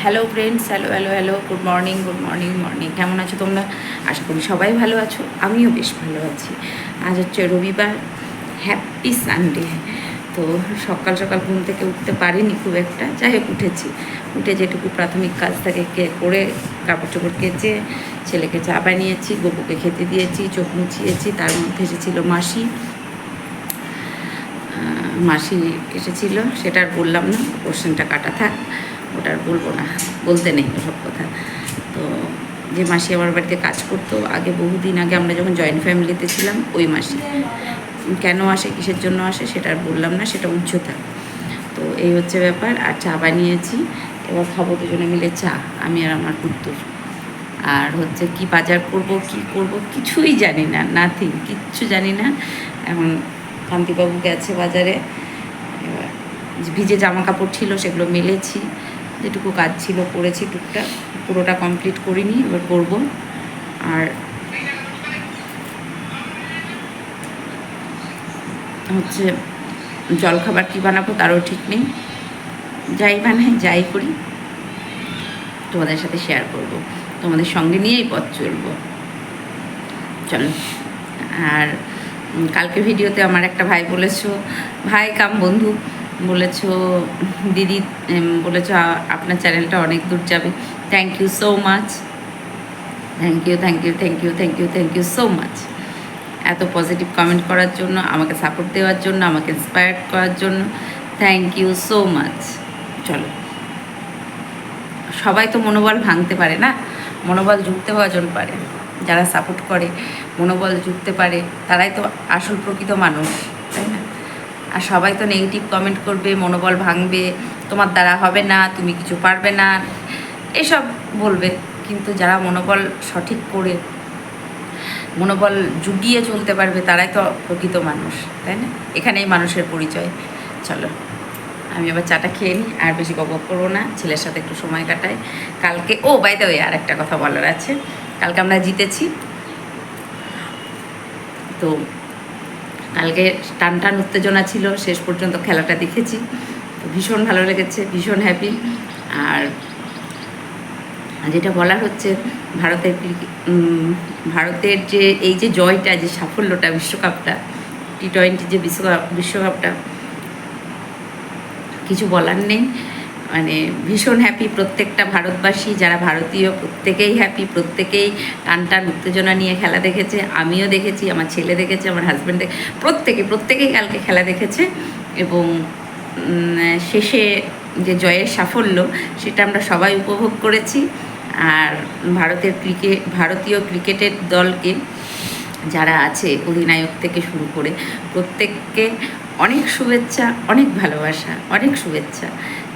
Hello friends, hello hello hello, good morning good morning morning. কেমন আছো তোমরা? আশা করি সবাই ভালো আছো, আমিও বেশ ভালো আছি। আজ হচ্ছে রবিবার, হ্যাপি সানডে। তো সকাল সকাল ঘুম থেকে উঠতে পারিনি খুব একটা, যাই হোক উঠেছি। উঠে যেটুকু প্রাথমিক কাজ থাকে করে কাপড় চোপড় কেচে ছেলেকে চা বানিয়েছি, গপুকে খেতে দিয়েছি, চোখ মুছিয়েছি। তার মধ্যে এসেছিল মাসি, মাসি এসেছিল। সেটা আর বললাম না, কোশ্চেনটা কাটা থাক, ওটা আর বলবো না, বলতে নেই ওসব কথা। তো যে মাসি আমার বাড়িতে কাজ করতো আগে, বহুদিন আগে আমরা যখন জয়েন্ট ফ্যামিলিতে ছিলাম, ওই মাসি কেন আসে, কিসের জন্য আসে, সেটা আর বললাম না, সেটা উচ্চতা। তো এই হচ্ছে ব্যাপার। আর চা বানিয়েছি, এবার খাবো দুজনে মিলে চা, আমি আর আমার পুত্তুর। আর হচ্ছে কি বাজার করব, কি করব কিছুই জানি না, নাথিং, কিচ্ছু জানি না। এখন কান্তিবাবু গেছে বাজারে, এবার ভিজে জামা কাপড় ছিল সেগুলো মেলেছি, যেটুকু কাজ ছিল করেছি টুকটাক, পুরোটা কমপ্লিট করিনি, এবার করব। আর হচ্ছে জলখাবার কী বানাবো তারও ঠিক নেই, যাই বানাই যাই করি তোমাদের সাথে শেয়ার করব, তোমাদের সঙ্গে নিয়েই পথ চলবো, চলো। আর কালকে ভিডিওতে আমার একটা ভাই বলেছো, ভাই কাম বন্ধু বলেছো, দিদি বলেছো আপনার চ্যানেলটা অনেক দূর যাবে। Thank you so much, thank you thank you thank you thank you thank you so much. এত পজিটিভ কমেন্ট করার জন্য, আমাকে সাপোর্ট দেওয়ার জন্য, আমাকে ইন্সপায়ার করার জন্য থ্যাংক ইউ সো মাচ। চলো, সবাই তো মনোবল ভাঙতে পারে না, মনোবল জুড়তে হওয়াজন পারে। যারা সাপোর্ট করে, মনোবল জুড়তে পারে, তারাই তো আসল প্রকৃত মানুষ, তাই না? আর সবাই তো নেগেটিভ কমেন্ট করবে, মনোবল ভাঙবে, তোমার দ্বারা হবে না, তুমি কিছু পারবে না, এসব বলবে। কিন্তু যারা মনোবল সঠিক করে, মনোবল জুগিয়ে চলতে পারবে, তারাই তো প্রকৃত মানুষ, তাই না? এখানেই মানুষের পরিচয়। চলো, আমি এবার চাটা খেয়ে নিই, আর বেশি গপ করবো না, ছেলের সাথে একটু সময় কাটাই। কালকে বাই দ্য ওয়ে আর একটা কথা বলার আছে, কালকে আমরা জিতেছি। তো কালকে টান টান উত্তেজনা ছিল, শেষ পর্যন্ত খেলাটা দেখেছি, তো ভীষণ ভালো লেগেছে, ভীষণ হ্যাপি। আর যেটা বলার হচ্ছে, ভারতের ভারতের যে এই যে জয়টা, যে সাফল্যটা, বিশ্বকাপটা, T20 যে বিশ্বকাপটা, কিছু বলার নেই। মানে ভীষণ হ্যাপি প্রত্যেকটা ভারতবাসী, যারা ভারতীয় প্রত্যেকেই হ্যাপি, প্রত্যেকেই টান টান উত্তেজনা নিয়ে খেলা দেখেছে। আমিও দেখেছি, আমার ছেলে দেখেছে, আমার হাজব্যান্ড প্রত্যেকেই কালকে খেলা দেখেছে। এবং শেষে যে জয়ের সাফল্য, সেটা আমরা সবাই উপভোগ করেছি। আর ভারতীয় ক্রিকেটের দলকে যারা আছে, অধিনায়ক থেকে শুরু করে প্রত্যেককে অনেক শুভেচ্ছা, অনেক ভালোবাসা, অনেক শুভেচ্ছা।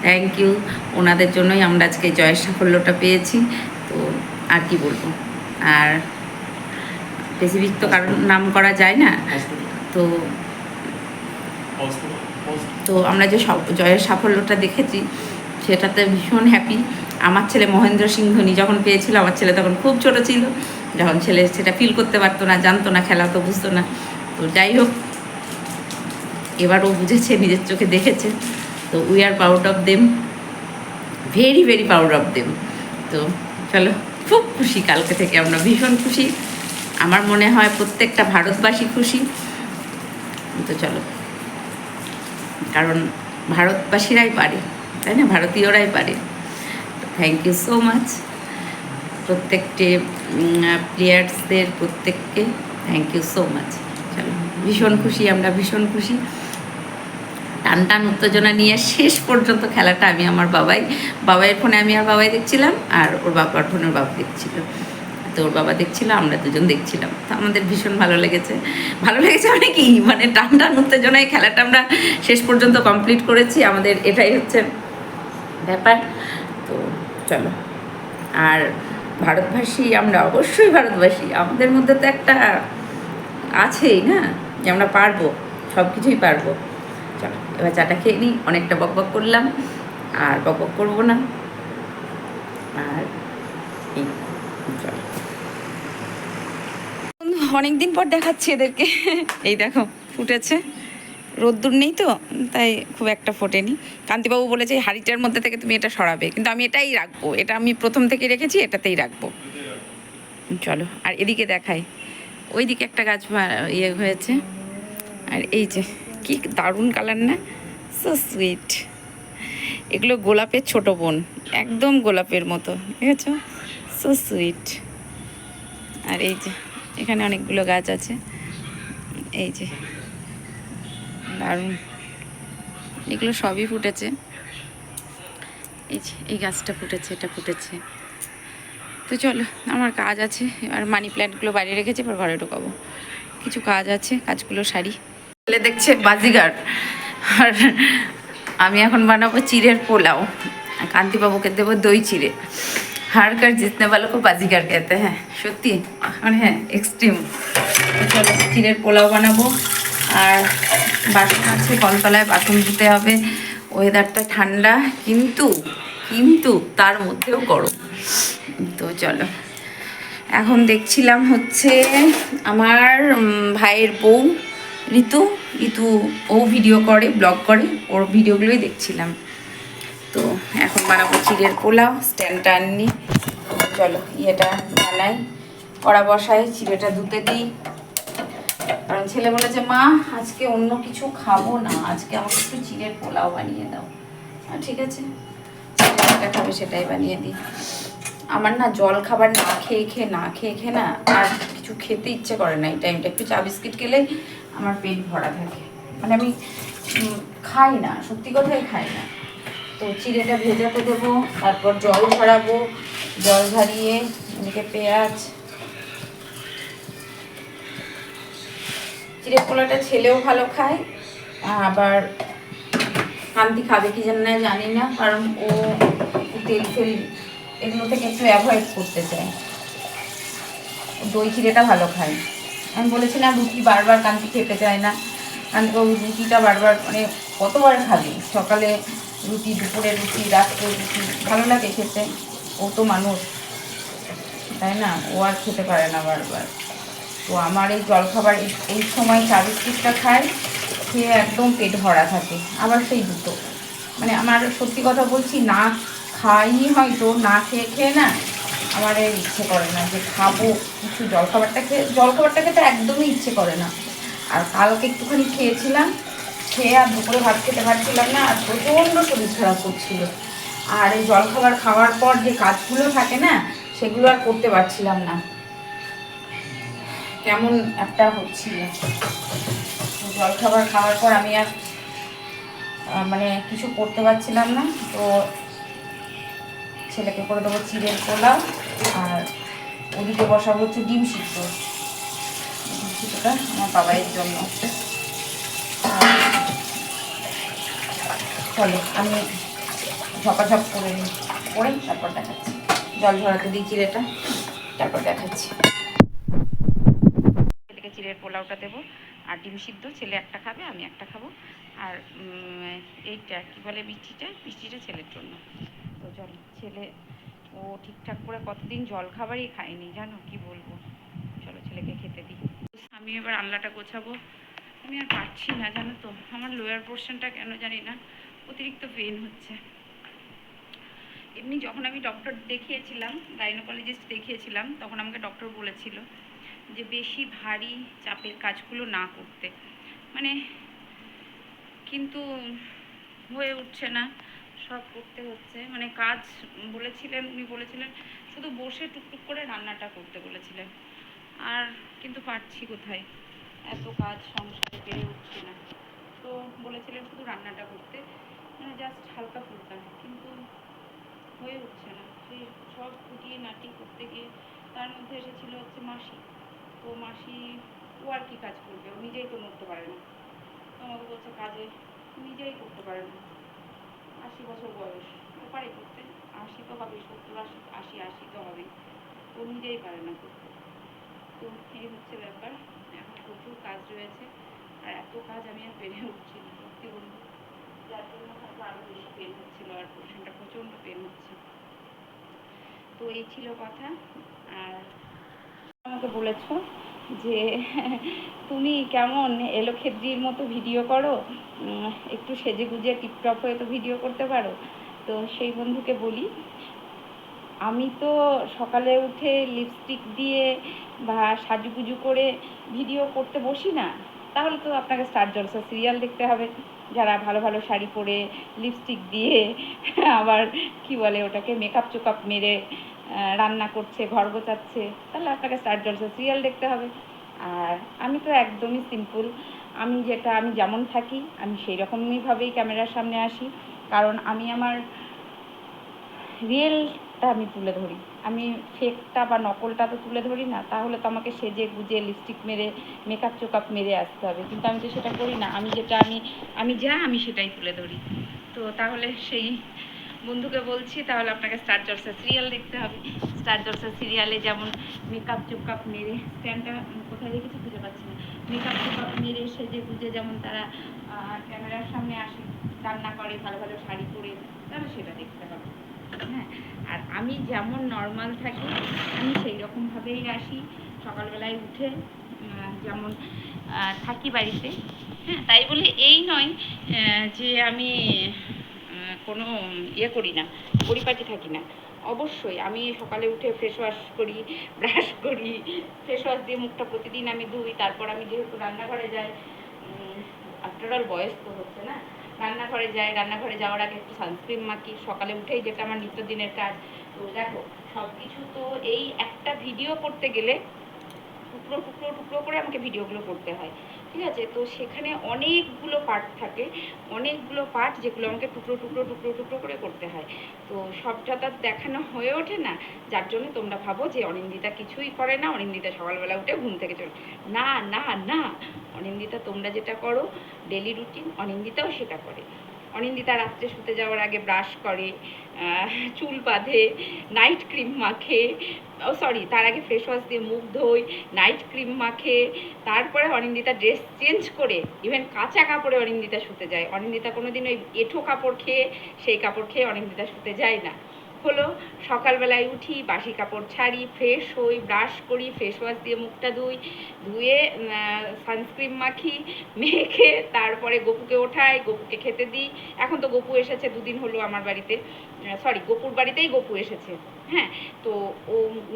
থ্যাংক ইউ, ওনাদের জন্যই আমরা আজকে জয়ের সাফল্যটা পেয়েছি। তো আর কি বলবো, আর স্পেসিফিক তো কারণ নাম করা যায় না। তো তো আমরা যে জয়ের সাফল্যটা দেখেছি, সেটাতে ভীষণ হ্যাপি। আমার ছেলে মহেন্দ্র সিং ধোনি যখন পেয়েছিল, আমার ছেলে তখন খুব ছোটো ছিল, যখন ছেলে সেটা ফিল করতে পারতো না, জানতো না, খেলা তো বুঝতো না। তো যাই হোক, এবার ও বুঝেছে, নিজের চোখে দেখেছে। তো we are proud of them, very very proud of them. তো চলো, খুব খুশি, কালকে থেকে আমরা ভীষণ খুশি। আমার মনে হয় প্রত্যেকটা ভারতবাসী খুশি। তো চলো, কারণ ভারতবাসীরাই পারে, তাই না? ভারতীয়রাই পারে। থ্যাংক ইউ সো মাচ প্রত্যেকটি প্লেয়ার্সদের, প্রত্যেককে থ্যাংক ইউ সো মাচ। চলো, ভীষণ খুশি, আমরা ভীষণ খুশি। টান টান উত্তেজনা নিয়ে শেষ পর্যন্ত খেলাটা আমি আমার বাবাইয়ের ফোনে আমি আর বাবাই দেখছিলাম, আর ওর বাবার ফোনে ওর বাবা দেখছিল। তো ওর বাবা দেখছিল, আমরা দুজন দেখছিলাম। তো আমাদের ভীষণ ভালো লেগেছে মানে কি, মানে টান টান উত্তেজনায় খেলাটা আমরা শেষ পর্যন্ত কমপ্লিট করেছি, আমাদের এটাই হচ্ছে ব্যাপার। তো চলো, আর ভারতবাসী আমরা, অবশ্যই ভারতবাসী, আমাদের মধ্যে তো একটা আছেই না, যে আমরা পারবো, সব কিছুই পারবো। চলো, এবার চাটা খেয়ে নিই, অনেকটা বকবক করলাম, আর বকবক করবো না। আর চলো, অনেকদিন পর দেখাচ্ছি এদেরকে, এই দেখো ফুটেছে, রোদ্দুর নেই তো, তাই খুব একটা ফোটেনি। কান্তিবাবু বলেছে এই হাঁড়িটার মধ্যে থেকে তুমি এটা সরাবে, কিন্তু আমি এটাই রাখবো, এটা আমি প্রথম থেকে রেখেছি, এটাতেই রাখবো। চলো, আর এদিকে দেখাই, ওইদিকে একটা গাছ ইয়ে হয়েছে। আর এই যে কি দারুণ কালার না, সো সুইট। এগুলো গোলাপের ছোট বোন, একদম গোলাপের মতো, ঠিক আছে, সো সুইট। আর এই যে এখানে অনেকগুলো গাছ আছে, এই যে দারুণ, এগুলো সবই ফুটেছে। এই যে এই গাছটা ফুটেছে, এটা ফুটেছে। তো চলো, আমার কাজ আছে, আর মানি প্ল্যান্টগুলো বাইরে রেখেছি, এবার ঘরে ঢোকাবো, কিছু কাজ আছে, কাজগুলো সারি। ছেলে দেখছে বাজিগার, আর আমি এখন বানাবো চিড়ের পোলাও, কান্তিবাবুকে দেবো দই চিড়ে। হার কার জিতনে वालों को বাজিগার कहते हैं, সত্যি মানে হ্যাঁ, এক্সট্রিম। চলো চিড়ের পোলাও বানাবো। আর বাসন আছে কলতলায়, বাসন ধুতে হবে। ওয়েদারটা ঠান্ডা, কিন্তু কিন্তু তার মধ্যেও গরম। তো চলো, এখন দেখছিলাম হচ্ছে আমার ভাইয়ের বউ ঋতু, ও ভিডিও করে, ব্লগ করে, ওর ভিডিওগুলোই দেখছিলাম। তো এখন বানাবো চিড়ের পোলাও, স্ট্যান্ডটা আননি। চলো ইয়েটা বানাই, কড়া বসাই, চিড়েটা ধুতে দিই। কারণ ছেলে বলেছে মা আজকে অন্য কিছু খাবো না, আজকে আমাকে একটু চিড়ের পোলাও বানিয়ে দাও। ঠিক আছে, যেটা খাবে সেটাই বানিয়ে দিই। আমার না জল খাবার না খেয়ে না আর কিছু খেতে ইচ্ছে করে না এই টাইমটা। একটু চা বিস্কিট খেলেই আমার পেট ভরা থাকে, মানে আমি খাই না, সত্যি কথাই খাই না। তো চিড়েটা ভেজাতে দেবো, তারপর জল ঝরাবো, জল ঝরিয়ে এদিকে পেঁয়াজ। চিড়ের পোলাটা ছেলেও ভালো খায়, আবার কান্তি খাবে কি জানি না, কারণ ও তেল ফেল এগুলো থেকে একটু অ্যাভয়েড করতে চায়। দই চিড়েটা ভালো খায়। আমি বলেছিলাম রুটি বারবার কান্তি খেতে চায় না, কান্তিবাবু রুটিটা বারবার মানে কতবার খাবে, সকালে রুটি, দুপুরে রুটি, রাত্রে রুটি, ভালো লাগে খেতে, ও তো মানুষ, তাই না, ও আর খেতে পারে না বারবার। তো আমার এই জলখাবার এই সময় চা বিস্কিটটা খায়, খেয়ে একদম পেট ভরা থাকে। আবার সেই দুটো, মানে আমার সত্যি কথা বলছি, না খাইনি হয়তো, না খেয়ে না আমার এর ইচ্ছে করে না যে খাবো কিছু, জলখাবারটা খেতে একদমই ইচ্ছে করে না। আর কালকে একটুখানি খেয়েছিলাম, খেয়ে আর দুপুরে ভাত খেতে পারছিলাম না, আর প্রচণ্ড শরীর খারাপ করছিল। আর এই জলখাবার খাওয়ার পর যে কাজগুলো থাকে না, সেগুলো আর করতে পারছিলাম না, কেমন একটা হচ্ছিল। জলখাবার খাওয়ার পর আমি আর মানে কিছু করতে পারছিলাম না। তো ছেলেকে করে দেবো চিড়ের পোলাও, আর ওদিকে বসাবো হচ্ছে ডিম সিদ্ধ। ডিম সিদ্ধটা আমার বাবাইয়ের জন্য। চলো আমি ঝপাঝপ করে নিই, করে তারপর দেখাচ্ছি। জল ঝরাতে দিই চিড়েটা, তারপর দেখাচ্ছি। ছেলেকে চিড়ের পোলাওটা দেবো, আর ডিম সিদ্ধ, ছেলে একটা খাবে, আমি একটা খাবো। আর এইটা কী বলে, মিষ্টিটা ছেলের জন্য। তো চলো, ছেলে ও ঠিকঠাক করে কতদিন জল খাবারই খায়নি, জানো কি বলবো। চলো ছেলেকে খেতে দিই। আমি এবার আনলাটা গোছাবো। আমি আর পারছি না, জানো তো, আমার লোয়ার পোর্শনটা কেন জানি না অতিরিক্ত পেন হচ্ছে। এমনি যখন আমি ডক্টর দেখিয়েছিলাম, গাইনোকোলজিস্ট দেখিয়েছিলাম, তখন আমাকে ডক্টর বলেছিল যে বেশি ভারী চাপের কাজগুলো না করতে, মানে, কিন্তু হয়ে উঠছে না, সব করতে হচ্ছে। মানে কাজ উনি বলেছিলেন শুধু বসে টুকটুক করে রান্নাটা করতে বলেছিলেন, আর কিন্তু পারছি কোথায়, এত কাজ সংসারে পেরে উঠছি না। তো বলেছিলেন শুধু রান্নাটা করতে, মানে জাস্ট হালকা ফুলকা, কিন্তু হয়ে উঠছে না। সেই সব ফুটিয়ে নাটি করতে গিয়ে তার মধ্যে এসেছিল হচ্ছে মাসি। তো মাসি ও আর কি কাজ করবে, ও নিজেই তো নড়তে পারে না। তো আমাকে বলছে কাজে নিজেই করতে পারে না, 80 বছর বয়স, ও পারে করতে, 80 তো হবে, 70, 80 তো হবেই, ও নিজেই পারে না করতে। তো এই হচ্ছে ব্যাপার, এখন প্রচুর কাজ রয়েছে, আর এত কাজ আমি আর পেরে উঠছি না, সত্যি বলবো, যার জন্য হয়তো আরও বেশি পেন হচ্ছিল, আর পোর্শনটা প্রচণ্ড পেন হচ্ছে। তো এই ছিল কথা। আর আমাকে বলেছ যে তুমি কেমন এলোক্ষেত্রির মতো ভিডিও করো, একটু সেজে গুজে টিপটপ হয়ে তো ভিডিও করতে পারো। তো সেই বন্ধুকে বলি, আমি তো সকালে উঠে লিপস্টিক দিয়ে বা সাজুগুজু করে ভিডিও করতে বসি না। তাহলে তো আপনাকে স্টার জলসা সিরিয়াল দেখতে হবে, যারা ভালো ভালো শাড়ি পরে লিপস্টিক দিয়ে আবার কি বলে ওটাকে মেকআপ চোকআপ মেরে রান্না করছে, ঘর গোছাচ্ছে, তাহলে আপনাকে স্টার জলসা সিরিয়াল দেখতে হবে। আর আমি তো একদমই সিম্পল, আমি যেমন থাকি আমি সেই রকমইভাবেই ক্যামেরার সামনে আসি, কারণ আমি আমার রিয়েলটা আমি তুলে ধরি। আমি ফেকটা বা নকলটা তো তুলে ধরি না, তাহলে তো আমাকে সেজে গুজে লিপস্টিক মেরে মেকআপ চোকআপ মেরে আসতে হবে, কিন্তু আমি তো সেটা করি না। আমি সেটাই তুলে ধরি। তো তাহলে সেই বন্ধুকে বলছি, তাহলে আপনাকে স্টার জলসা সিরিয়াল দেখতে হবে। স্টার জলসা সিরিয়ালে যেমন মেকআপ চোকআপ মেরে, স্ট্যান্ডটা কোথায় রেখেছি খুঁজে পাচ্ছি না, মেকআপ চোকআপ মেরে সেজে গুজে যেমন তারা ক্যামেরার সামনে আসে, রান্না করে ভালো ভালো শাড়ি পরে, তাহলে সেটা দেখতে হবে। হ্যাঁ, আর আমি যেমন নর্মাল থাকি আমি সেই রকমভাবেই আসি। সকালবেলায় উঠে যেমন থাকি বাড়িতে, হ্যাঁ, তাই বলে এই নয় যে আমি কোনো ইয়ে করি না, পরিপাটি থাকি না। অবশ্যই আমি সকালে উঠে ফেস ওয়াশ করি, ব্রাশ করি, ফেস ওয়াশ দিয়ে মুখটা প্রতিদিন আমি ধুই। তারপর আমি যেহেতু রান্নাঘরে যাই, আফটার অল বয়স তো হচ্ছে না, রান্নাঘরে যাই, রান্নাঘরে যাওয়ার আগে একটু সানস্ক্রিন মাখি সকালে উঠেই, যেটা আমার নিত্যদিনের কাজ। তো দেখো, সব কিছু তো এই একটা ভিডিও করতে গেলে টুকরো টুকরো টুকরো করে আমাকে ভিডিওগুলো করতে হয়, ঠিক আছে? তো সেখানে অনেকগুলো পার্ট থাকে, অনেকগুলো পার্ট যেগুলো আমাকে টুকরো টুকরো টুকরো টুকরো করে করতে হয়। তো সবটা তার দেখানো হয়ে ওঠে না, যার জন্য তোমরা ভাবো যে অনিন্দিতা কিছুই করে না, অনিন্দিতা সকালবেলা উঠে ঘুম থেকে চলে। না না না, অনিন্দিতা তোমরা যেটা করো ডেলি রুটিন, অনিন্দিতাও সেটা করে। অনিন্দিতা রাত্রে শুতে যাওয়ার আগে ব্রাশ করে, চুল বাঁধে, নাইট ক্রিম মাখে, তার আগে ফেস ওয়াশ দিয়ে মুখ ধোয়, নাইট ক্রিম মাখে, তারপরে অনিন্দিতা ড্রেস চেঞ্জ করে, ইভেন কাঁচা কাপড়ে অনিন্দিতা শুতে যায়। অনিন্দিতা কোনোদিন ওই এঁঠো কাপড় খেয়ে, সেই কাপড় খেয়ে অনিন্দিতা শুতে যায় না। হলো, সকালবেলায় উঠি, বাসি কাপড় ছাড়ি, ফ্রেশ হই, ব্রাশ করি, ফেস ওয়াশ দিয়ে মুখটা ধুয়ে সানস্ক্রিন মাখি, মেখে তারপরে গপুকে ওঠাই, গপুকে খেতে দিই। এখন তো গপু এসেছে, 2 দিন হলো আমার বাড়িতে, গপুর বাড়িতেই গপু এসেছে। হ্যাঁ, তো ও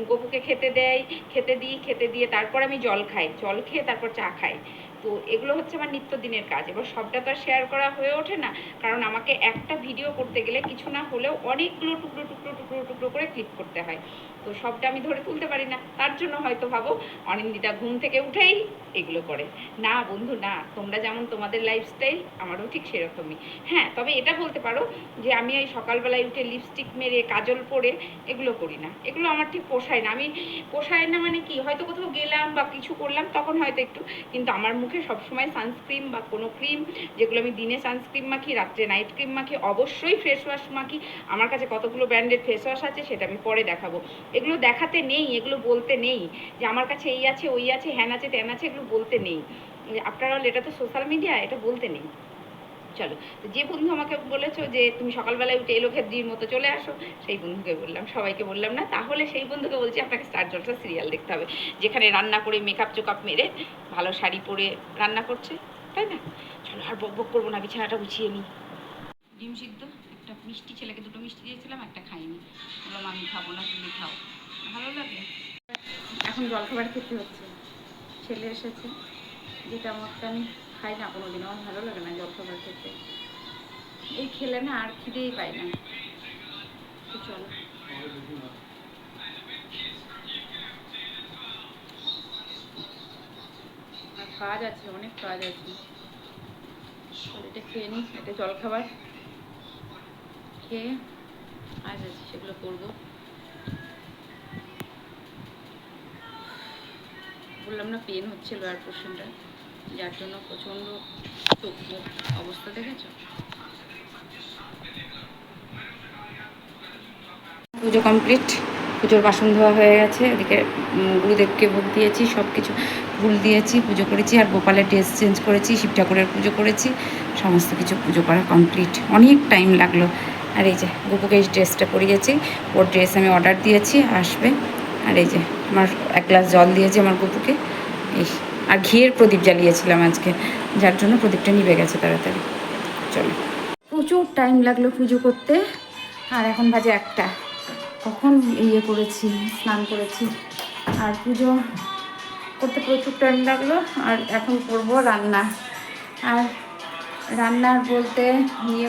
গপুকে খেতে দিই, খেতে দিয়ে তারপর আমি জল খাই, জল খেয়ে তারপর চা খাই। তো এগুলো হচ্ছে আমার নিত্যদিনের কাজ। এবার সবটা তো আর শেয়ার করা হয়ে ওঠে না, কারণ আমাকে একটা ভিডিও করতে গেলে কিছু না হলেও অনেকগুলো টুকরো টুকরো টুকরো টুকরো করে ক্লিক করতে হয়। তো সবটা আমি ধরে তুলতে পারি না, তার জন্য হয়তো ভাবো অনিন্দিতা ঘুম থেকে উঠেই এগুলো করে। না বন্ধু না, তোমরা যেমন তোমাদের লাইফস্টাইল, আমারও ঠিক সেরকমই। হ্যাঁ, তবে এটা বলতে পারো যে আমি এই সকালবেলায় উঠে লিপস্টিক মেরে কাজল পরে এগুলো করি না, এগুলো আমার ঠিক পোষায় না। পোষায় না মানে কি, হয়তো কোথাও গেলাম বা কিছু করলাম তখন হয়তো একটু, কিন্তু আমার মুখে সবসময় সানস্ক্রিন বা কোনো ক্রিম, যেগুলো আমি দিনে সানস্ক্রিন মাখি, রাত্রে নাইট ক্রিম মাখি, অবশ্যই ফেস ওয়াশ মাখি। আমার কাছে কতগুলো ব্র্যান্ডেড ফেস ওয়াশ আছে সেটা আমি পরে দেখাবো। এগুলো দেখাতে নেই, এগুলো বলতে নেই যে আমার কাছে এই আছে ওই আছে হ্যান আছে ত্যান আছে, এগুলো বলতে নেই। আফটার অল এটা তো সোশ্যাল মিডিয়া, এটা বলতে নেই। চলো, তো যে বন্ধু আমাকে বলেছো যে তুমি সকালবেলায় উঠে এলোক্ষেত্রির মতো চলে আসো, সেই বন্ধুকে বললাম, সবাইকে বললাম না। তাহলে সেই বন্ধুকে বলছি আপনাকে স্টার জলসা সিরিয়াল দেখতে হবে, যেখানে রান্না করে মেকআপ চোকআপ মেরে ভালো শাড়ি পরে রান্না করছে, তাই না? চলো, আর বক বক করবো না, বিছানাটা গুছিয়ে নিই। ডিম সিদ্ধ, একটা মিষ্টি, ছেলেকে 2টো মিষ্টি দিয়েছিলাম, একটা খাইনি, বললাম আমি খাবো না, তুমি খাও, ভালো লাগে। এখন জলখাবার খেতে হচ্ছে, ছেলে এসেছে, যেটা আমাকে আমি খাই না কোনোদিন, আমার ভালো লাগে না জলখাবার খেতে, এই খেলে না আর খিদেই পাই না। তো চলো, আর কাজ আছে, অনেক কাজ আছে, এটা খেয়ে নিই, এটা জলখাবার খেয়ে কাজ আছে সেগুলো করবো। বললাম না পেন হচ্ছে লোয়ার পোর্শনটা, যার জন্য প্রচণ্ড চোখ মুখ অবস্থা দেখেছো। পুজো কমপ্লিট, পুজোর বাসন ধোয়া হয়ে গেছে, এদিকে গুরুদেবকে ভোগ দিয়েছি, সব কিছু ফুল দিয়েছি, পুজো করেছি, আর গোপালের ড্রেস চেঞ্জ করেছি, শিব ঠাকুরের পুজো করেছি, সমস্ত কিছু পুজো করা কমপ্লিট। অনেক টাইম লাগলো। আর এই যে গপুকে এই ড্রেসটা পরিয়েছি, ওর ড্রেস আমি অর্ডার দিয়েছি, আসবে। আর এই যে আমার 1 গ্লাস জল দিয়েছি আমার গপুকে, এই আর ঘিয়ের প্রদীপ জ্বালিয়েছিলাম আজকে, যার জন্য প্রদীপটা নিভে গেছে তাড়াতাড়ি। চলো, প্রচুর টাইম লাগলো পুজো করতে, আর এখন বাজে 1টা। কখন করেছি, স্নান করেছি, আর পুজো করতে প্রচুর টাইম লাগলো। আর এখন করবো রান্না। আর রান্নার বলতে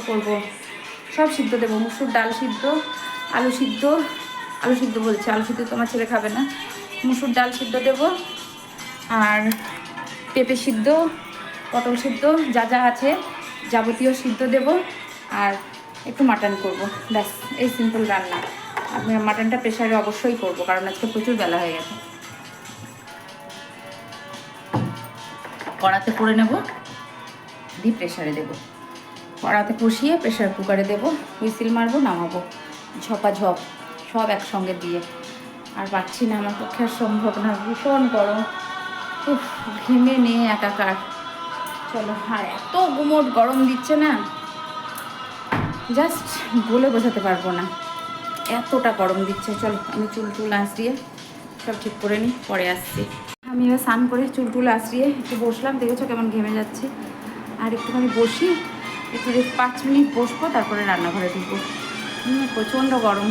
করব সব সিদ্ধ দেবো, মুসুর ডাল সিদ্ধ, আলু সিদ্ধ, আলু সিদ্ধ তোমার ছেলে খাবে না, মুসুর ডাল সিদ্ধ দেবো, আর পেঁপে সিদ্ধ, পটল সিদ্ধ, যা যা আছে যাবতীয় সিদ্ধ দেব, আর একটু মাটন করব, ব্যাস এই সিম্পল রান্না। আমি মাটনটা প্রেশারে অবশ্যই করব, কারণ আজকে প্রচুর বেলা হয়ে গেছে। কড়াতে করে নেব, দিয়ে প্রেশারে দেবো, কড়াতে কষিয়ে প্রেশার কুকারে দেবো, হুইসিল মারবো, নামাবো, ঝপাঝপ সব একসঙ্গে দিয়ে। আর পাচ্ছি না, আমার পক্ষে আর সম্ভব না, ভীষণ গরম, খুব ঘেমে নিয়ে একাকার। চলো, আর এত গুমোট গরম দিচ্ছে না, জাস্ট বলে বোঝাতে পারবো না, এতটা গরম দিচ্ছে। চলো, আমি চুল আঁচড়িয়ে সব ঠিক করে নিই, পরে আসছি। আমি এবার স্নান করে চুল আঁচড়িয়ে একটু বসলাম, দেখেছো কেমন ঘেমে যাচ্ছে। আর একটুখানি বসি, একটু 5 মিনিট বসবো, তারপরে রান্নাঘরে ঢুকবো। প্রচণ্ড গরম,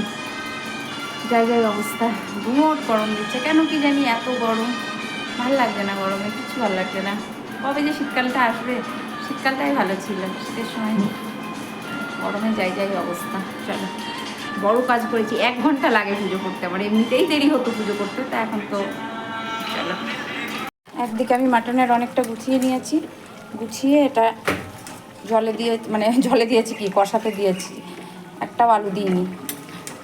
জায়গায় অবস্থা, গুমোট গরম দিচ্ছে কেন কি জানি, এত গরম, ভাল লাগছে না, গরমে কিছু ভালো লাগছে না। কবে যে শীতকালটা আসবে, শীতকালটাই ভালো ছিল, শীতের সময় গরমে যাই অবস্থা। চলো, বড় কাজ করেছি, 1 ঘন্টা লাগে পুজো করতে, আমার এমনিতেই দেরি হতো পুজো করতে, তা এখন তো চলো। একদিকে আমি মাটনের অনেকটা গুছিয়ে নিয়েছি, গুছিয়ে এটা জলে দিয়েছি, কি কষাতে দিয়েছি, একটাও আলু দিইনি,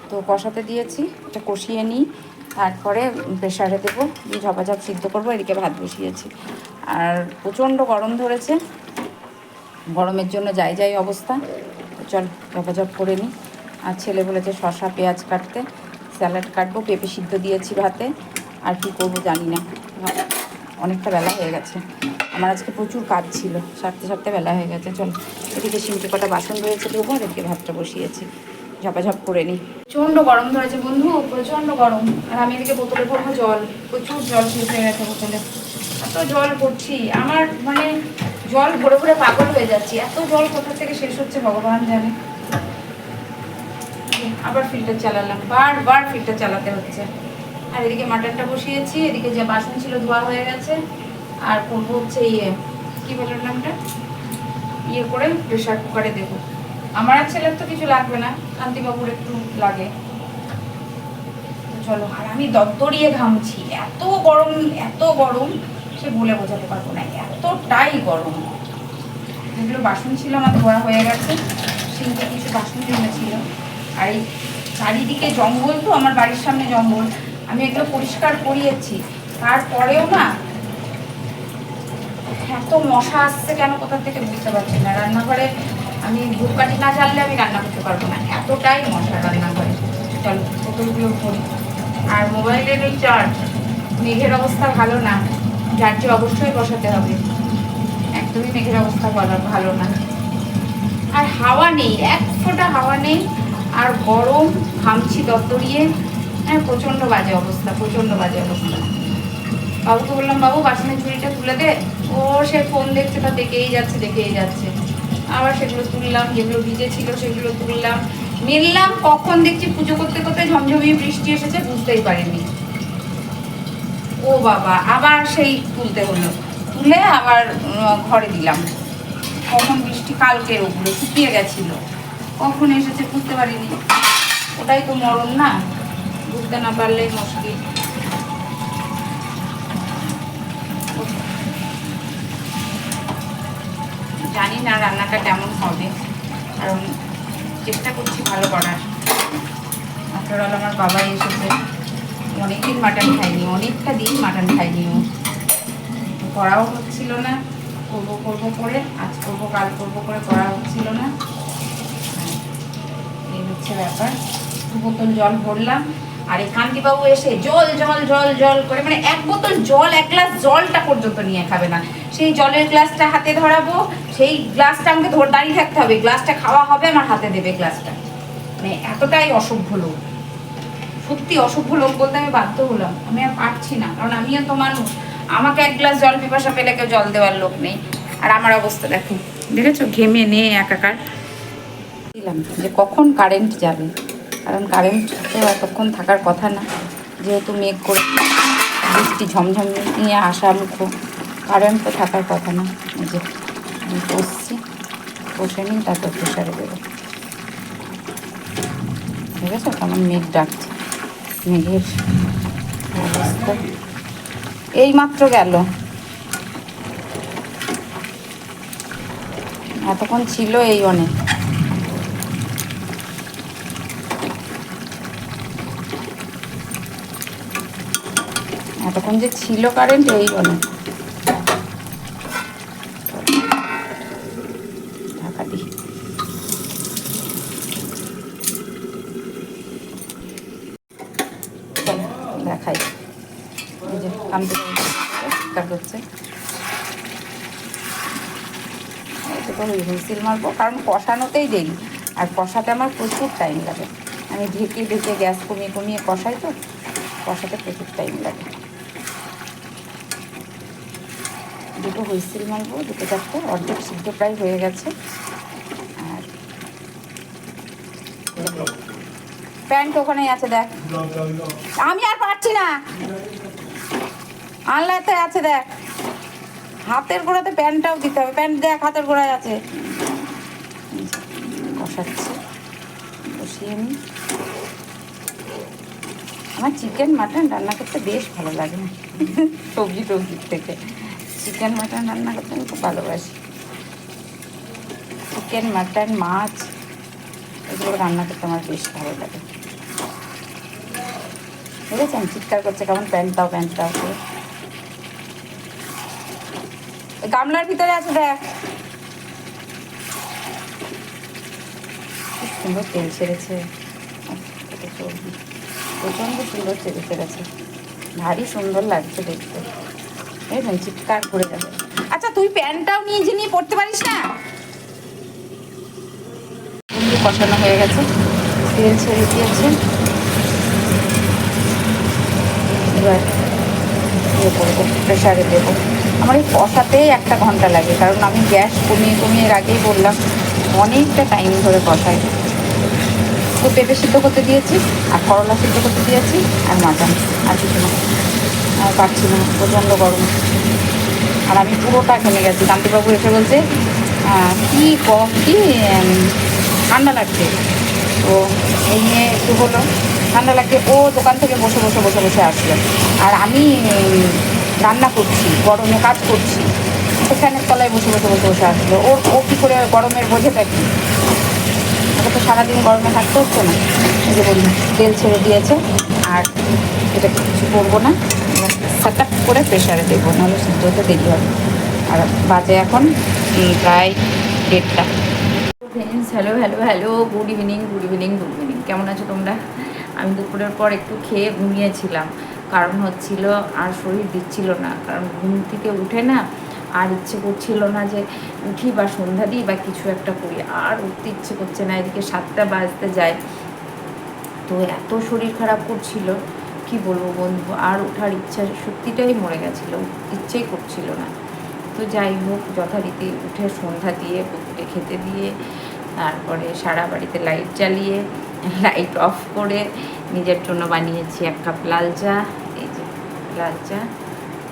তো কষাতে দিয়েছি, এটা কষিয়ে নিই, তারপরে প্রেশারে দেবো, দিয়ে ঝপাঝপ সিদ্ধ করবো। এদিকে ভাত বসিয়েছি, আর প্রচণ্ড গরম ধরেছে, গরমের জন্য যাই অবস্থা। চল ঝপাঝপ করে নিই। আর ছেলে বলেছে শসা পেঁয়াজ কাটতে, স্যালাড কাটবো, পেঁপে সিদ্ধ দিয়েছি ভাতে, আর কি করবো জানি না, অনেকটা বেলা হয়ে গেছে, আমার আজকে প্রচুর কাজ ছিল, সারতে বেলা হয়ে গেছে। চল, এদিকে সিমটি কটা বাসন রয়েছে দেবো, আর এদিকে ভাতটা বসিয়েছি, ঝপাঝপ করে নিই। প্রচণ্ড গরম ধরেছে বন্ধু, প্রচণ্ড গরম। আর আমি এদিকে বোতলে ভরবো জল, প্রচুর জল শেষ হয়ে গেছে বোতলে, এত জল ভরছি, আমার জল ভরে ভরে পাগল হয়ে যাচ্ছি, এত জল কোথা থেকে শেষ হচ্ছে ভগবান জানে। আবার ফিল্টার চালালাম, বারবার ফিল্টার চালাতে হচ্ছে। আর এদিকে মাটনটা বসিয়েছি, এদিকে যে বাসন ছিল ধোয়া হয়ে গেছে, আর করবো হচ্ছে কি বলার নামটা, করে প্রেশার কুকারে দেবো। আমার আর ছেলের তো কিছু লাগবে না, কান্তিবাবুর একটু লাগে। চলো, আর আমি দরদরিয়ে ঘামছি, এত গরম সে বলে বোঝাতে পারবো না, এতটাই গরম। যেগুলো বাসন ছিল আমার ধোয়া হয়ে গেছে, সিঙ্কে কিছু বাসন জমেছিল, আর এই চারিদিকে জঙ্গল, তো আমার বাড়ির সামনে জঙ্গল, আমি এগুলো পরিষ্কার করিয়েছি, তারপরেও না এত মশা আসছে কেন, কোথা থেকে বুঝতে পারছি না। রান্নাঘরে আমি ধূপকাঠি না জ্বাললে আমি রান্না করতে পারবো না, এতটাই মশা রান্নাঘরে। চলো, বোতলগুলো ভরি। আর মোবাইলের এই চার্জ, মেঘের অবস্থা ভালো না, চার্জে অবশ্যই বসাতে হবে, একদমই মেঘের অবস্থা ভালো না। আর হাওয়া নেই, 1 ফোঁটা হাওয়া নেই, আর গরম, ঘামছি দরদরিয়ে, প্রচণ্ড বাজে অবস্থা। বাবুকে বললাম, বাবু বাসনের ঝুড়িটা তুলে দে, ও সে ফোন দেখছে, তা দেখেই যাচ্ছে। আবার সেগুলো তুললাম, যেগুলো ভিজে ছিল সেগুলো তুললাম, মেললাম, কখন দেখছি পুজো করতে ঝমঝমিয়ে বৃষ্টি এসেছে, বুঝতেই পারিনি। ও বাবা, আবার সেই তুলে আবার ঘরে দিলাম, কখন বৃষ্টি, কালকে ওগুলো শুকিয়ে গেছিল, কখন এসেছে বুঝতে পারিনি। ওটাই তো মরণ না, বুঝতে না পারলেই মুশকিল। জানি না রান্নাটা কেমন হবে, কারণ চেষ্টা করছি ভালো করার। আফটার অল আমার বাবা এসেছে, অনেকদিন মাটন খাইনি, অনেকটা দিন মাটন খাইনি, ও করাও হচ্ছিল না, করবো করে আজ করবো কাল করবো করে করা হচ্ছিল না, এই হচ্ছে ব্যাপার। 2 বোতল জল ভরলাম, আর এই কান্তিবাবু এসে জল করে, 1 বোতল জল, 1 গ্লাস জলটা পর্যন্ত নিয়ে খাবে না। সেই জলের গ্লাসটা হাতে ধরাবো, সেই গ্লাসটা আমাকে দাঁড়িয়ে থাকতে হবে, গ্লাসটা খাওয়া হবে, আমার হাতে দেবে গ্লাসটা, এতটাই অসভ্য লোক, সত্যি অসভ্য লোক বলতে আমি বাধ্য হলাম, আমি আর পারছি না, কারণ আমিও তো মানুষ, আমাকে এক গ্লাস জল পিপাসা পেলে কেউ জল দেওয়ার লোক নেই। আর আমার অবস্থা দেখো, দেখেছো ঘেমে নিয়ে একাকার। দিলাম যে কখন কারেন্ট যাবে, কারণ কারেন্ট তো এতক্ষণ থাকার কথা না, যেহেতু মেঘ করে বৃষ্টি ঝমঝম নিয়ে আসা মুখো, কারেন্ট তো থাকার কথা না। এই যে আমি বসছি, বসে নিই, তারপর প্রেশারে দেবো। ঠিক আছে, কেমন মেঘ ডাকছে, মেঘের অবস্থা এই মাত্র গেল, এতক্ষণ ছিল এই অনেক। এতক্ষণ যে ছিল কারেন্ট এই অনেক। ঢাকা দিই। দেখাই, এই যে কান্তি চিৎকার করছে। হুইসিল মারবো, কারণ কষানোতেই দেরি, আর কষাতে আমার প্রচুর টাইম লাগে। আমি ঢেকে ঢেকে গ্যাস কমিয়ে কমিয়ে কষাই, তো কষাতে প্রচুর টাইম লাগে। দুটো হুইসিল মারবো, দুটো চারটে, অর্ধেক সিদ্ধ প্রায় হয়ে গেছে। আর প্যান্ট ওখানেই আছে, দেখ। আমি আর পারছি না, আনলাতে আছে, দেখ। হাতের গোড়াতে প্যান্টটাও দিতে হবে, প্যান্ট দেখ হাতের গোড়ায় আছে। কষাচ্ছি, কষিয়ে নিই। আমার চিকেন মাটন রান্না করতে বেশ ভালো লাগে, সবজি টবজির থেকে চিকেন মাটন রান্না করতে আমি খুব ভালোবাসি। চিকেন মাটন মাছ এগুলো রান্না করতে আমার বেশ ভালো লাগে। বুঝেছেন, চিৎকার করছে কেমন প্যান্ট দাও, প্যান্ট দাও করে। গামলার ভিতরে আছে, দেখ। খুব সুন্দর তেল ছেড়েছে, সবজি প্রচণ্ড সুন্দর তেল ছেড়েছে, ভারী সুন্দর লাগছে দেখতে। বুঝলেন, চিৎকার করে যাবে। আচ্ছা, তুই প্যান্টটাও নিয়ে পড়তে পারিস না? কষানো হয়ে গেছে, তেল ছেড়ে দিয়েছে। এবার ইয়ে করবো, প্রেশারে দেবো। আমার এই কষাতেই 1 ঘন্টা লাগে, কারণ আমি গ্যাস কমিয়ে কমিয়ে এর আগেই বললাম অনেকটা টাইম ধরে কষাই। তো পেঁপে সিদ্ধ করতে দিয়েছি, আর করলা সিদ্ধ করতে দিয়েছি, আর মাটন, আর কিছু না। আর পারছি না, প্রচণ্ড গরম। আর আমি পুরোটা ঘেমে গেছি। কান্তিবাবু এসে বলছে কি ঠান্ডা লাগছে, তো এই নিয়ে একটু হলো ঠান্ডা লাগছে। ও দোকান থেকে বসে বসে বসে বসে আসলো, আর আমি রান্না করছি, গরমে কাজ করছি, তো ফ্যানের তলায় বসে বসে বসে বসে আসলো। ও কী করে গরমের বোঝেটা কি? ওকে তো সারাদিন গরমে থাকতে হচ্ছে না। এই যে বলি, তেল ছেড়ে দিয়েছে, আর এটা কিছু করবো না, সেট আপ করে প্রেশারে দেবো, নাহলে সিদ্ধ হতে দেরি হবে। আর বাজে এখন প্রায় 1:30। Friends, hello hello hello, good evening good evening good evening. কেমন আছো তোমরা? আমি দুপুরের পর একটু খেয়ে ঘুমিয়েছিলাম, কারণ হচ্ছিল আর শরীর দিচ্ছিল না, কারণ ঘুম থেকে উঠে না আর ইচ্ছে করছিল না যে উঠি বা সন্ধ্যা দিই বা কিছু একটা করি, আর উঠতে ইচ্ছে করছে না। এদিকে 7টা বাজতে যায়, তো এত শরীর খারাপ করছিল, কি বলবো বন্ধু, আর ওঠার ইচ্ছা সত্যিটাই মরে গেছিলো, ইচ্ছেই করছিল না। তো যাই হোক, যথারীতি উঠে সন্ধ্যা দিয়ে পুকুরে খেতে দিয়ে, তারপরে সারা বাড়িতে লাইট জ্বালিয়ে, লাইট অফ করে নিজের জন্য বানিয়েছি 1 কাপ লাল চা। এই যে লাল চা,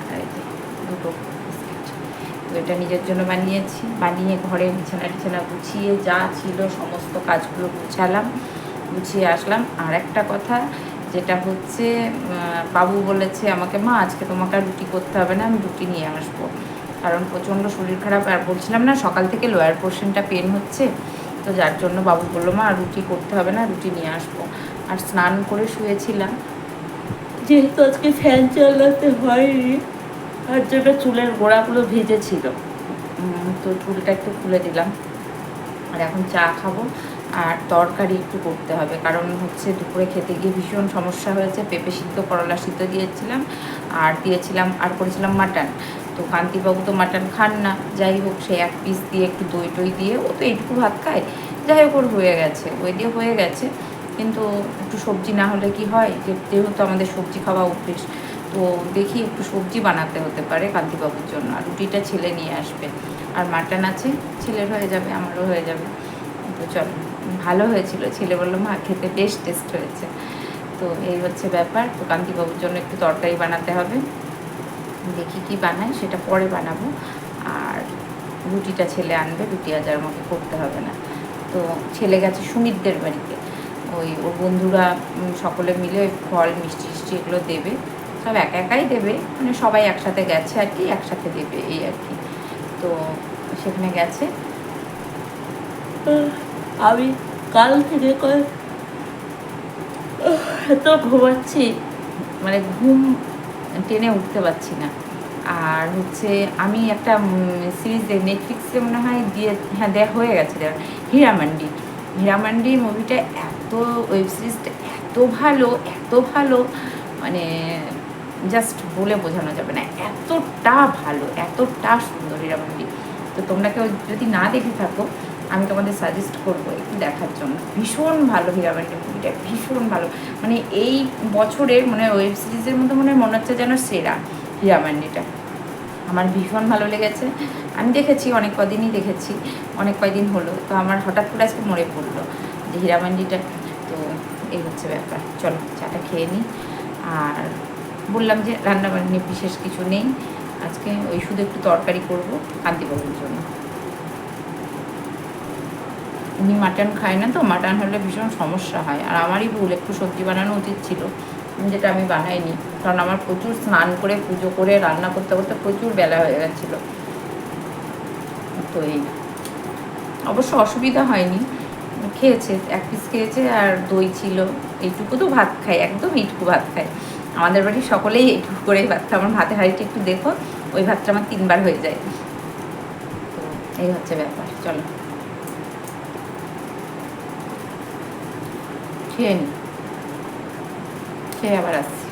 আর এই যে 2টো বিস্কিট। তো এটা নিজের জন্য বানিয়েছি, বানিয়ে ঘরে বিছানা গুছিয়ে যা ছিল সমস্ত কাজগুলো গুছালাম, গুছিয়ে আসলাম। আর একটা কথা যেটা হচ্ছে, বাবু বলেছে আমাকে, মা আজকে তোমাকে আর রুটি করতে হবে না, আমি রুটি নিয়ে আসবো, কারণ প্রচণ্ড শরীর খারাপ। আর বলছিলাম না সকাল থেকে লোয়ার পোর্শনটা পেন হচ্ছে, তো যার জন্য বাবু বললো মা রুটি করতে হবে না, রুটি নিয়ে আসবো। আর স্নান করে শুয়েছিলাম, যেহেতু আজকে ফ্যান চালাতে হয়নি, তার জন্য চুলের গোড়াগুলো ভিজেছিল, তো চুলটা একটু খুলে দিলাম। আর এখন চা খাবো, আর তরকারি একটু করতে হবে, কারণ হচ্ছে দুপুরে খেতে গিয়ে ভীষণ সমস্যা হয়েছে। পেঁপে সিদ্ধ, করলা সিদ্ধ দিয়েছিলাম, আর করেছিলাম মাটন। তো কান্তিবাবু তো মাটন খান না, যাই হোক সে 1 পিস দিয়ে একটু দই টই দিয়ে, ও তো এইটুকু ভাত খায়, যাই হোক ওর হয়ে গেছে, ওই দিয়ে হয়ে গেছে। কিন্তু একটু সবজি না হলে কি হয়, যেহেতু আমাদের সবজি খাওয়া অভ্যেস, তো দেখি একটু সবজি বানাতে হতে পারে কান্তিবাবুর জন্য, আর রুটিটা ছেলে নিয়ে আসবে, আর মাটন আছে, ছেলের হয়ে যাবে, আমারও হয়ে যাবে। তো চলো, ভালো হয়েছিল, ছেলে বললো মা খেতে বেশ টেস্ট হয়েছে। তো এই হচ্ছে ব্যাপার। তো কান্তিবাবুর জন্য একটু তরকারি বানাতে হবে, দেখি কি বানাই, সেটা পরে বানাবো। আর রুটিটা ছেলে আনবে, রুটি আজ আর আমাকে করতে হবে না। তো ছেলে গেছে সুমিতদের বাড়িতে, ওর বন্ধুরা সকলে মিলে ওই ফল মিষ্টি টিষ্টি এগুলো দেবে, সব একা একাই দেবে, মানে সবাই একসাথে গেছে আর কি, একসাথে দেবে এই আর কি। তো সেখানে গেছে। আমি কাল থেকে এত ঘুমাচ্ছি, মানে ঘুম টেনে উঠতে পারছি না। আর হচ্ছে আমি একটা সিরিজ নেটফ্লিক্সে মনে হয় দিয়ে, হ্যাঁ দেয়া হয়ে গেছে দেওয়া, হীরামান্ডি। হীরামান্ডির মুভিটা এত, ওয়েব সিরিজটা এত ভালো, মানে জাস্ট বলে বোঝানো যাবে না, এতটা ভালো, এতটা সুন্দর হীরামান্ডি। তো তোমরা কেউ যদি না দেখে থাকো, আমি তোমাদের সাজেস্ট করবো একটু দেখার জন্য। ভীষণ ভালো হীরামান্ডি মুভিটা, ভীষণ ভালো, মানে এই বছরের মানে ওয়েব সিরিজের মধ্যে মনে হচ্ছে যেন সেরা হীরামান্ডিটা। আমার ভীষণ ভালো লেগেছে। আমি দেখেছি অনেক কদিনই দেখেছি, অনেক কয়দিন হলো, তো আমার হঠাৎ করে আজকে মনে পড়লো যে হীরামান্ডিটা। তো এই হচ্ছে ব্যাপার, চলো চাটা খেয়ে নিই। আর বললাম যে রান্নাবান্নি বিশেষ কিছু নেই আজকে, ওই শুধু একটু তরকারি করবো কান্তিবাবুর জন্য। উনি মাটন খায় না, তো মাটন হলে ভীষণ সমস্যা হয়, আর আমারই ভুল, একটু সবজি বানানো উচিত ছিল, যেটা আমি বানাইনি, কারণ আমার প্রচুর স্নান করে পুজো করে রান্না করতে করতে প্রচুর বেলা হয়ে গেছিলো। তো এই অবশ্য অসুবিধা হয়নি, খেয়েছে, এক পিস খেয়েছে, আর দই ছিল, এইটুকু তো ভাত খাই, একদম এইটুকু ভাত খাই। আমাদের বাড়ির সকলেই এইটুকু করেই ভাত খায়। আমার ভাতের হাঁড়িটা একটু দেখো, ওই ভাতটা আমার 3 বার হয়ে যায়। তো এই হচ্ছে ব্যাপার, চলো খেয়ে নি, খেয়ে আবার আসছি।